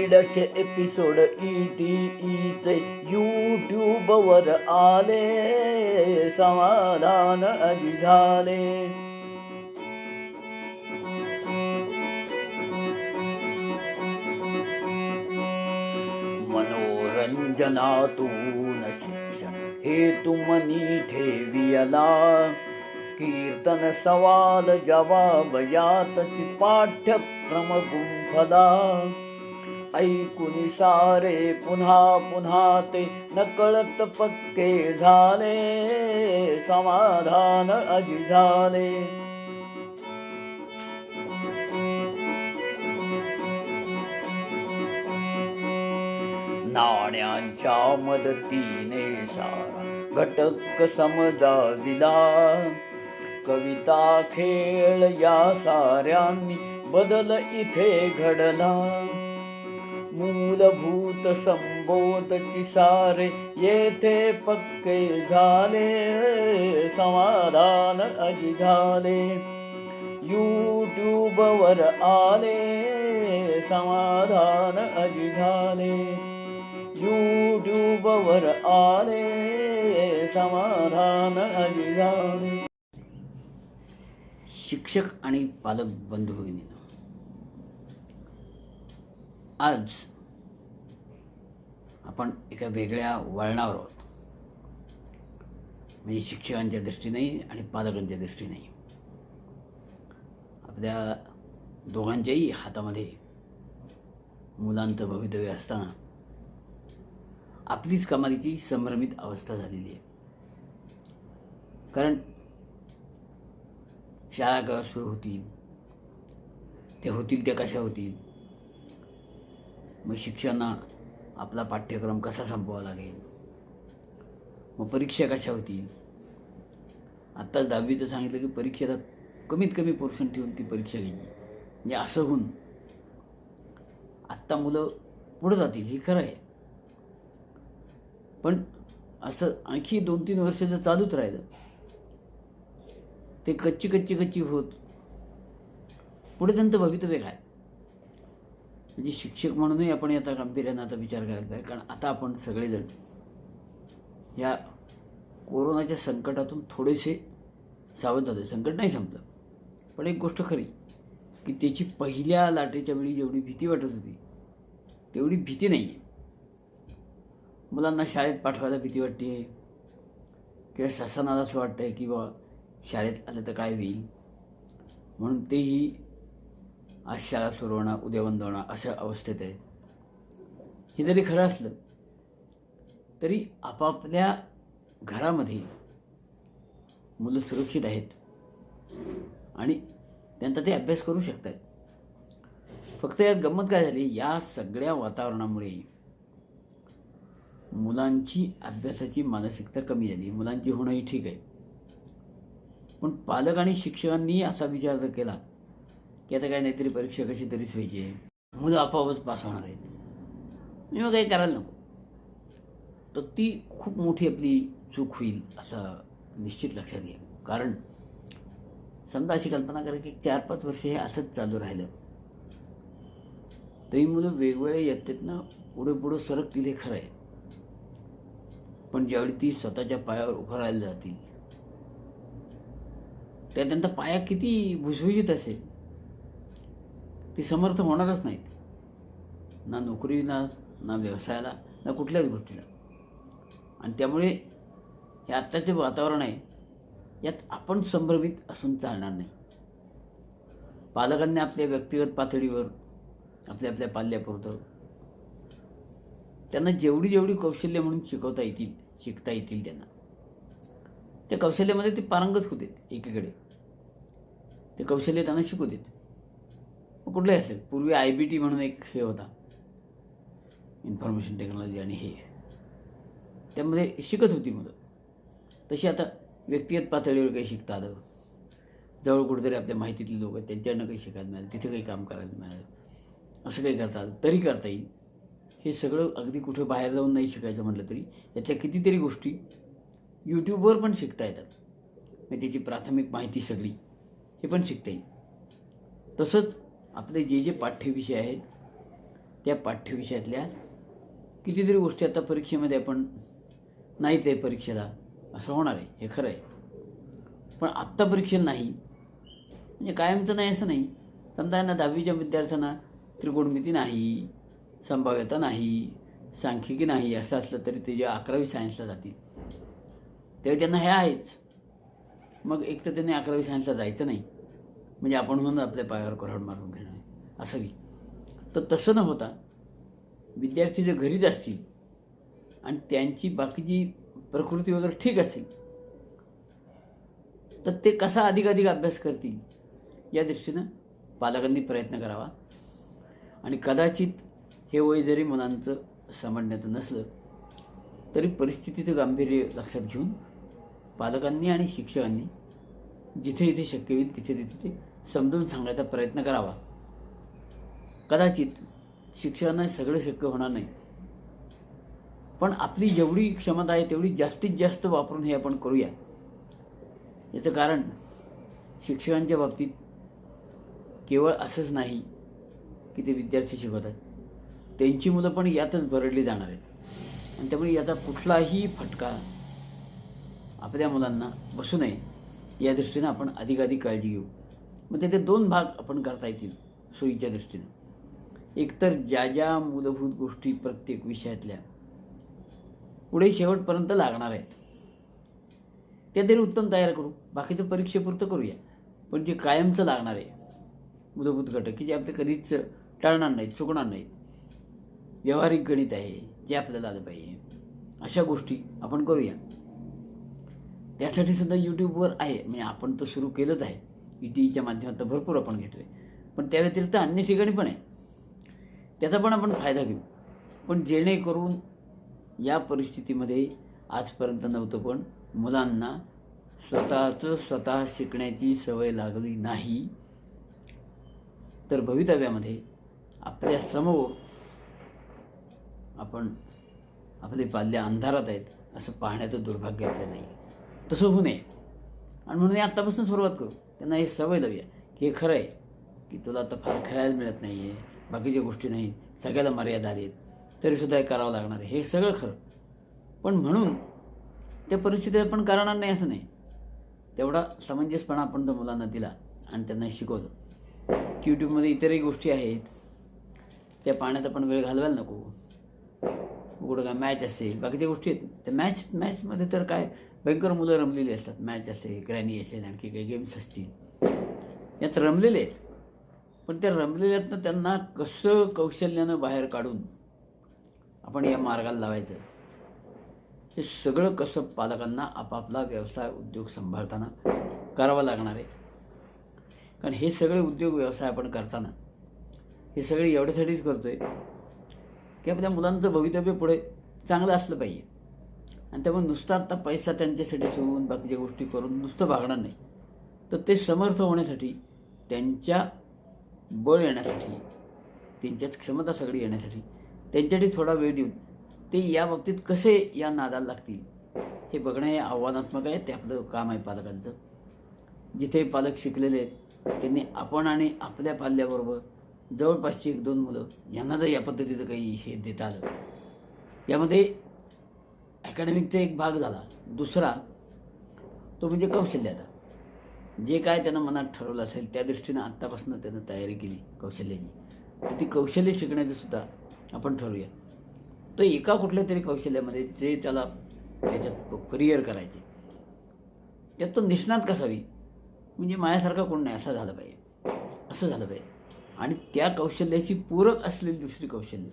दीडशे एपिसोड चे यूट्यूबवर आले, समाधान आजी झाले. मनोरंजनातून शिक्षण हेतू मनी ठेवियला, कीर्तन सवाल जवाब यातची पाठ्यक्रम गुंफला. ऐकुनी सारे पुन्हा पुन्हा ते नकळत पक्के झाले, समाधान आजी झाले. नाण्यांच्या मदतीने सारा घटक समजाविला, कविता खेळ या साऱ्यांनी बदल इथे घडला. मूलभूत संबोधची सारे येथे पक्के झाले, समाधान आजी झाले. यूट्यूबवर आले, समाधान आजी झाले. यूट्यूबवर आले, समाधान आजी झाले. शिक्षक आणि पालक बंधू भगिनींनो, आज आपण एका वेगळ्या वळणावर आहोत. म्हणजे शिक्षकांच्या दृष्टीनेही आणि पालकांच्या दृष्टीनेही. आपल्या दोघांच्याही हातामध्ये मुलांचं भवितव्य असताना आपलीच कमालीची संभ्रमित अवस्था झालेली आहे. कारण शाळा केव्हा सुरू होतील, त्या कशा होतील, मग शिक्षकांना आपला पाठ्यक्रम कसा संपवावा लागेल, मग परीक्षा कशा होतील. आत्ताच 10वीचं सांगितलं की परीक्षेला कमीत कमी पोर्शन ठेवून ती परीक्षा घ्यायची. म्हणजे असं होऊन आत्ता मुलं पुढं जातील हे खरं आहे, पण असं आणखी 2-3 वर्ष जर चालूच राहिलं ते कच्ची होत पुढे त्यांचं भवितव्य काय. म्हणजे शिक्षक म्हणूनही आपण आता गांभीर्यानं आता विचार करायला पाहिजे. कारण आता आपण सगळेजण या कोरोनाच्या संकटातून थोडेसे सावध झाले. संकट नाही संपलं, पण एक गोष्ट खरी की त्याची पहिल्या लाटेच्या वेळी जेवढी भीती वाटत होती तेवढी भीती नाही आहे. मुलांना शाळेत पाठवायला भीती वाटते, किंवा शासनाला असं वाटतं आहे की बाबा शाळेत आलं तर काय होईल, म्हणून तेही आज शाळा सुरू होणार उद्या बंद होणार अशा अवस्थेत आहे. हे जरी खरं असलं तरी आपापल्या घरामध्ये मुलं सुरक्षित आहेत आणि त्यांचा ते अभ्यास करू शकतात. फक्त यात गंमत काय झाली, या सगळ्या वातावरणामुळे मुलांची अभ्यासाची मानसिकता कमी झाली. मुलांची होणंही ठीक आहे, पण पालक आणि शिक्षकांनी असा विचार जर केला की आता काय नाहीतरी परीक्षा कशी तरीच व्हायची आहे, मुलं आपोआपच पास होणार आहेत, मग काही करायला नको, तर ती खूप मोठी आपली चूक होईल असं निश्चित लक्षात घ्या. कारण समजा अशी कल्पना करा की 4-5 वर्ष हे असंच चालू राहिलं तरी मुलं वेगवेगळ्या इयत्तेतनं पुढे सरकतील हे खरं आहे. पण ज्यावेळी ती स्वतःच्या पायावर उभं राहायला जातील त्या त्यांचा पाया किती भुसभुशीत असेल, ते समर्थ होणारच नाहीत, ना नोकरीला, ना व्यवसायाला, ना कुठल्याच गोष्टीला. आणि त्यामुळे हे आत्ताचे वातावरण आहे, यात आपण संभ्रमित असून चालणार नाही. पालकांनी आपल्या व्यक्तिगत पातळीवर आपल्या पाल्यापुरतं त्यांना जेवढी कौशल्य म्हणून शिकता येतील त्यांना, त्या कौशल्यामध्ये ते पारंगत होते. एकीकडे ते कौशल्य त्यांना शिकू देत. मग कुठलंही असेल, पूर्वी IBT म्हणून एक हे होता, इन्फॉर्मेशन टेक्नॉलॉजी, आणि हे त्यामध्ये शिकत होती मुलं. तशी आता व्यक्तिगत पातळीवर काही शिकता आलं, जवळ कुठेतरी आपल्या माहितीतले लोक आहेत त्यांच्याकडनं काही शिकायला मिळालं, तिथे काही काम करायला मिळालं, असं काही करता आलं तरी करता येईल. हे सगळं अगदी कुठे बाहेर जाऊन नाही शिकायचं म्हटलं तरी यातल्या कितीतरी गोष्टी यूट्यूबवर पण शिकता येतात. मग त्याची प्राथमिक माहिती सगळी हे पण शिकता येईल. तसंच आपले जे पाठ्यविषय आहेत त्या पाठ्यविषयातल्या कितीतरी गोष्टी आता परीक्षेमध्ये आपण नाही ते परीक्षेला असं होणार आहे, हे खरं आहे. पण आत्ता परीक्षेला नाही म्हणजे कायमचं नाही असं नाही. समजा यांना 10वीच्या विद्यार्थ्यांना त्रिकोणमिती नाही, संभाव्यता नाही, सांख्यिकी नाही असं असलं तरी ते जे 11वी सायन्सला जातील तेव्हा त्यांना हे आहेच. मग एक तर त्यांनी 11वी सायन्सला जायचं नाही म्हणजे आपण म्हणून आपल्या पायावर कुऱ्हाड मारून घेणं आहे असं की. तर तसं न होता विद्यार्थी जे घरीच असतील आणि त्यांची बाकीची प्रकृती वगैरे ठीक असेल तर ते कसा अधिकाधिक अभ्यास करतील या दृष्टीनं पालकांनी प्रयत्न करावा. आणि कदाचित हे वय जरी मुलांचं समजण्याचं नसलं तरी परिस्थितीचं गांभीर्य लक्षात घेऊन पालकांनी आणि शिक्षकांनी जिथे जिथे शक्य होईल तिथे तिथे समजून सांगायचा प्रयत्न करावा. कदाचित शिक्षकांना सगळं शक्य होणार नाही पण आपली जेवढी क्षमता आहे तेवढी जास्तीत जास्त वापरून हे आपण करूया. याचं कारण शिक्षकांच्या बाबतीत केवळ असंच नाही की ते विद्यार्थी शिकवत आहेत, त्यांची मुलं पण यातच भरडली जाणार आहेत आणि त्यामुळे याचा कुठलाही फटका आपल्या मुलांना बसू नये या दृष्टीनं आपण अधिकाधिक काळजी घेऊ. मग त्याचे 2 भाग आपण करता येतील सोयीच्या दृष्टीनं. एकतर ज्या ज्या मूलभूत गोष्टी प्रत्येक विषयातल्या पुढे शेवटपर्यंत लागणार आहेत त्या तरी उत्तम तयार करू, बाकीचं परीक्षेपुरतं करूया. पण जे कायमचं लागणार आहे मूलभूत घटक की जे आपले कधीच टाळणार नाहीत, चुकणार नाहीत, व्यावहारिक गणित आहे जे आपल्याला आलं पाहिजे, अशा गोष्टी आपण करूया. त्यासाठी सुद्धा यूट्यूबवर आहे म्हणजे आपण तर सुरू केलंच आहे, ETEच्या माध्यमातून भरपूर आपण घेतो आहे. पण त्या व्यतिरिक्त अन्य ठिकाणी पण आहे, त्याचा पण आपण फायदा घेऊ. पण जेणेकरून या परिस्थितीमध्ये आजपर्यंत नव्हतं पण मुलांना स्वतः शिकण्याची सवय लागली नाही तर भवितव्यामध्ये आपल्या समोर आपण आपले पाल्य अंधारात आहेत असं पाहण्याचं दुर्भाग्य आपल्याला नाही. तसं होऊ नये आणि म्हणून आत्तापासून सुरुवात करू. त्यांना हे सवय लावूया की हे खरं आहे की तुला आता फार खेळायला मिळत नाही आहे, बाकीच्या गोष्टी नाही, सगळ्याला मर्यादा आली आहेत तरीसुद्धा हे करावं लागणार आहे, हे सगळं खरं. पण म्हणून त्या परिस्थितीत आपण करणार नाही असं नाही. तेवढा समंजसपणा आपण तर मुलांना दिला आणि त्यांना शिकवलं की यूट्यूबमध्ये इतरही गोष्टी आहेत त्या पाहण्यात आपण वेळ घालवायला नको. कुठं काय मॅच असेल, बाकीच्या गोष्टी आहेत त्या मॅचमध्ये तर काय भयंकर मुलं रमलेली असतात. मॅच असेल, ग्रॅनी असेल, आणखी काही गेम्स असतील यात रमलेले आहेत. पण त्या रमलेल्यातनं त्यांना कसं कौशल्यानं बाहेर काढून आपण या मार्गाला लावायचं हे सगळं कसं पालकांना आपापला व्यवसाय उद्योग सांभाळताना करावं लागणार आहे. कारण हे सगळे उद्योग व्यवसाय आपण करताना हे सगळे एवढ्यासाठीच करतो आहे की आपल्या मुलांचं भवितव्य पुढे चांगलं असलं पाहिजे. आणि त्यामुळे नुसतं आत्ता पैसा त्यांच्यासाठी ठेवून बाकीच्या गोष्टी करून नुसतं भागणार नाही तर ते समर्थ होण्यासाठी, त्यांच्या बळ येण्यासाठी, त्यांच्यात क्षमता सगळी येण्यासाठी त्यांच्यासाठी थोडा वेळ देऊन ते या बाबतीत कसे या नादाला लागतील हे बघणं हे आव्हानात्मक आहे. ते आपलं काम आहे पालकांचं. जिथे पालक शिकलेले आहेत त्यांनी आपण आणि आपल्या पाल्याबरोबर जवळपासची 1-2 मुलं यांना जर या पद्धतीचं काही हे देता आलं, यामध्ये अकॅडमिकचा एक भाग झाला. दुसरा तो म्हणजे कौशल्याचा. जे काय त्यानं मनात ठरवलं असेल त्या दृष्टीनं आत्तापासून त्यानं तयारी केली कौशल्याची तर ती कौशल्य शिकण्याचं सुद्धा आपण ठरवूया. तो एका कुठल्या तरी कौशल्यामध्ये जे त्याला त्याच्यात करिअर करायचे त्यात तो निष्णात कसावी म्हणजे माझ्यासारखा कोण नाही असं झालं पाहिजे, असं झालं पाहिजे. आणि त्या कौशल्याची पूरक असलेली दुसरी कौशल्य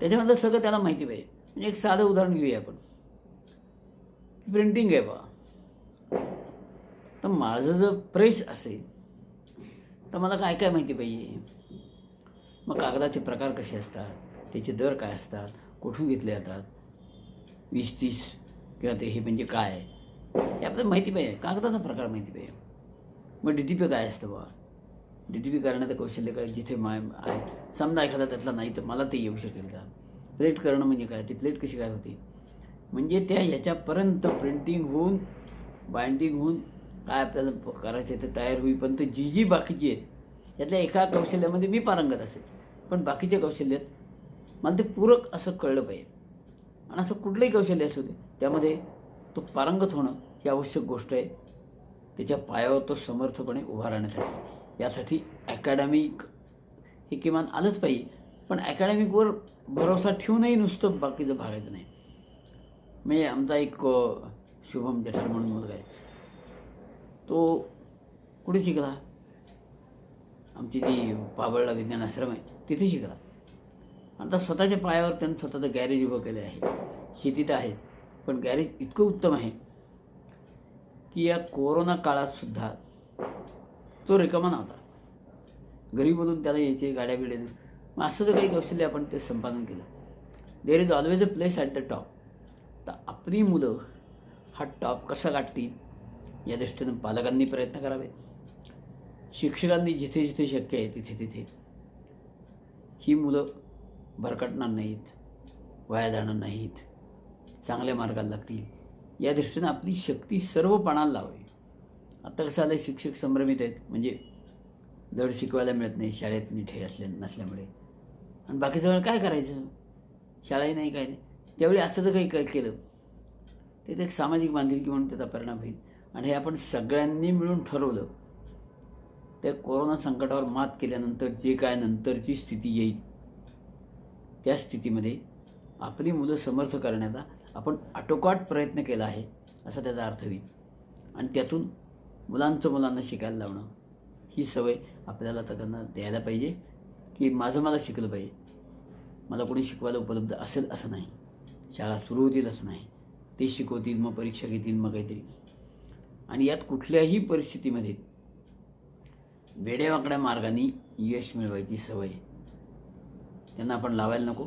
त्याच्यानंतर सगळं त्याला माहिती पाहिजे. म्हणजे एक साधं उदाहरण घेऊया आपण, प्रिंटिंग आहे बा. तर माझं जर प्रेस असेल तर मला काय काय माहिती पाहिजे. मग कागदाचे प्रकार कसे असतात, त्याचे दर काय असतात, कुठून घेतले जातात, 20-30 किंवा ते हे म्हणजे काय हे आपल्याला माहिती पाहिजे. कागदाचा प्रकार माहिती पाहिजे. मग DTP काय असतं बा, DTP करण्याचं कौशल्य काय जिथे आहे. समजा एखादा त्यातला नाही तर मला ते येऊ शकेल का. प्लेट करणं म्हणजे काय, ती प्लेट कशी काय होती, म्हणजे त्या ह्याच्यापर्यंत प्रिंटिंग होऊन बाइंडिंग होऊन काय आपल्याला करायचं ते तयार होईपर्यंत जी बाकीची आहेत त्यातल्या एका कौशल्यामध्ये मी पारंगत असेल पण बाकीच्या कौशल्यात मला ते पूरक असं कळलं पाहिजे. आणि असं कुठलंही कौशल्य असू दे त्यामध्ये तो पारंगत होणं ही आवश्यक गोष्ट आहे. त्याच्या पायावर तो समर्थपणे उभा राहण्यासाठी यासाठी अकॅडमिक हे किमान आलंच पाहिजे. पण अकॅडमिकवर भरोसा ठेवूनही नुसतं बाकीचं भागायचं नाही. म्हणजे आमचा एक शुभम जठार म्हणून मुलगा आहे, तो कुठे शिकला, आमची जी पाबळला विज्ञान आश्रम आहे तिथे शिकला. आता स्वतःच्या पायावर त्यानं स्वतःचं गॅरेज उभं केलं आहे. शेती तर आहे, पण गॅरेज इतकं उत्तम आहे की या कोरोना काळातसुद्धा तो रिकामा नव्हता. घरी बोलून त्याला यायचे, गाड्या बिड्या. मग असं जर काही कौशल्य आपण ते संपादन केलं, there is always a place at the top. तर आपली मुलं हा टॉप कसा गाठतील या दृष्टीनं पालकांनी प्रयत्न करावे. शिक्षकांनी जिथे जिथे शक्य आहे तिथे तिथे ही मुलं भरकटणार नाहीत, वाया जाणार नाहीत, चांगल्या मार्गाला लागतील या दृष्टीनं आपली शक्ती सर्व पणाला लावावी. आता कसं आलं, शिक्षक संभ्रमित आहेत, म्हणजे जड शिकवायला मिळत नाही शाळेत नीट हे नसल्यामुळे. आणि बाकीचं वेळ काय करायचं, शाळाही नाही काय नाही. त्यावेळी असं जर काही केलं ते एक सामाजिक बांधिलकी म्हणून त्याचा परिणाम होईल. आणि हे आपण सगळ्यांनी मिळून ठरवलं. त्या कोरोना संकटावर मात केल्यानंतर जे काय नंतरची स्थिती येईल त्या स्थितीमध्ये आपली मुलं समर्थ करण्याचा आपण आटोकाट प्रयत्न केला आहे असा त्याचा अर्थ होईल. आणि त्यातून मुलांना शिकायला लावणं ही सवय आपल्याला तर त्यांना द्यायला पाहिजे की मला शिकलं पाहिजे. मला कोणी शिकवायला उपलब्ध असेल असं नाही, शाळा सुरू होतील असं नाही, ते शिकवतील मग परीक्षा घेतील मग काहीतरी. आणि यात कुठल्याही परिस्थितीमध्ये वेड्यावाकड्या मार्गाने यश मिळवायची सवय त्यांना आपण लावायला नको.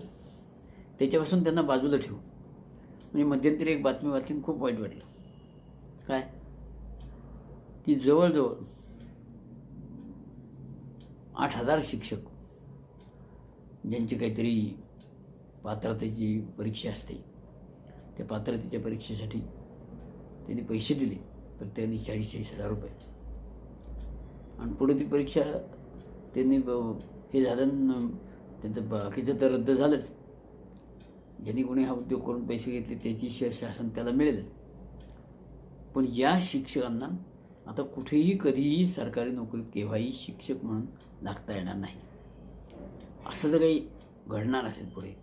त्याच्यापासून त्यांना बाजूला ठेवू. म्हणजे मध्यंतरी एक बातमी वाचून खूप वाईट वाटलं. काय की जवळजवळ 8,000 शिक्षक ज्यांची काहीतरी पात्रतेची परीक्षा असते, त्या पात्रतेच्या परीक्षेसाठी त्यांनी पैसे दिले प्रत्येकाने 40,000 रुपये. आणि पुढे ती परीक्षा त्यांनी हे झालं, त्यांचं बाकीचं तर रद्द झालंच. ज्यांनी कोणी हा उद्योग करून पैसे घेतले त्याची शासन त्याला मिळेल. पण या शिक्षकांना आता कुठेही कधीही सरकारी नोकरीत केव्हाही शिक्षक म्हणून लागता येणार नाही. असं जर काही घडणार असेल पुढे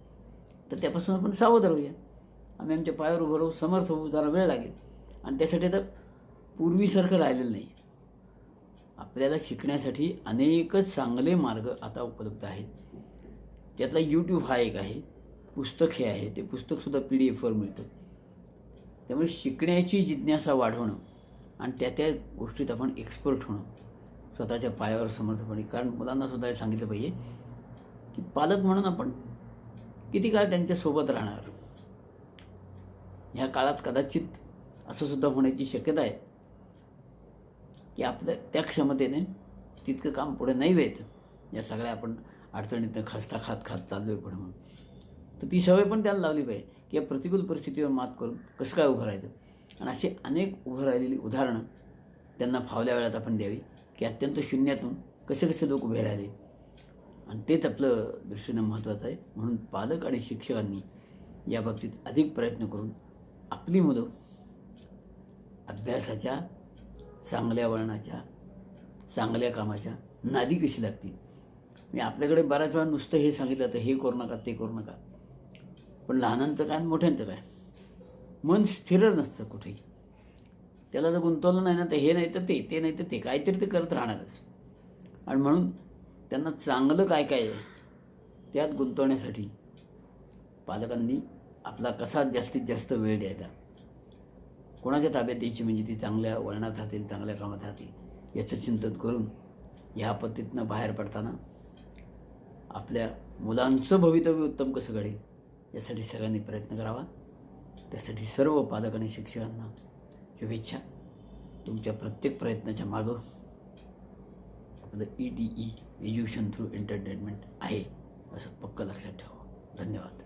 तर त्यापासून आपण सावध राहूया. आम्ही आमच्या पायावर उभं राहू, समर्थ होऊ. जरा वेळ लागेल. आणि त्यासाठी आता पूर्वीसारखं राहिलेलं नाही. आपल्याला शिकण्यासाठी अनेकच चांगले मार्ग आता उपलब्ध आहेत. त्यातला यूट्यूब हा एक आहे, पुस्तक हे आहे. ते पुस्तकसुद्धा PDF मिळतं. त्यामुळे शिकण्याची जिज्ञासा वाढवणं आणि त्या गोष्टीत आपण एक्सपर्ट होणं, स्वतःच्या पायावर समर्थपणे. कारण मुलांनासुद्धा हे सांगितलं पाहिजे की पालक म्हणून आपण किती काळ त्यांच्यासोबत राहणार. ह्या काळात कदाचित असं सुद्धा होण्याची शक्यता आहे की आपल्या त्या क्षमतेने तितकं काम पुढे नाही व्हायत. या सगळ्या आपण अडचणीतनं खस्ता खात चाललो आहे पुढे म्हणून. तर ती सवय पण त्याला लावली पाहिजे की या प्रतिकूल परिस्थितीवर मात करून कसं काय उभं राहायचं. आणि असे अनेक उभं राहिलेली उदाहरणं त्यांना फावल्या वेळात आपण द्यावी की अत्यंत शून्यातून कसे लोक उभे राहिले. आणि तेच आपलं दृष्टीनं महत्त्वाचं आहे. म्हणून पालक आणि शिक्षकांनी याबाबतीत अधिक प्रयत्न करून आपली मुलं अभ्यासाच्या, चांगल्या वळणाच्या, चांगल्या कामाच्या नादी कशी लागतील. मी आपल्याकडे बऱ्याच वेळा नुसतं हे सांगितलं तर हे करू नका ते करू नका. पण लहानांचं काय मोठ्यांचं काय, मन स्थिर नसतं कुठेही. त्याला जर गुंतवलं नाही ना तर हे नाही तर ते नाही तर ते काहीतरी ते करत राहणारच. आणि म्हणून त्यांना चांगलं काय काय आहे त्यात गुंतवण्यासाठी पालकांनी आपला कसा जास्तीत जास्त वेळ द्यायचा, कोणाच्या ताब्यात द्यायची म्हणजे ती चांगल्या वळणात राहतील, चांगल्या कामात राहतील याचं चिंतन करून ह्या आपत्तीतनं बाहेर पडताना आपल्या मुलांचं भवितव्य उत्तम कसं घडेल यासाठी सगळ्यांनी प्रयत्न करावा. त्यासाठी सर्व पालक आणि शिक्षकांना शुभेच्छा. तुमच्या प्रत्येक प्रयत्नाच्या मागं आपलं ETE एज्युकेशन थ्रू एंटरटेनमेंट आहे असं पक्क लक्षात ठेवा. धन्यवाद.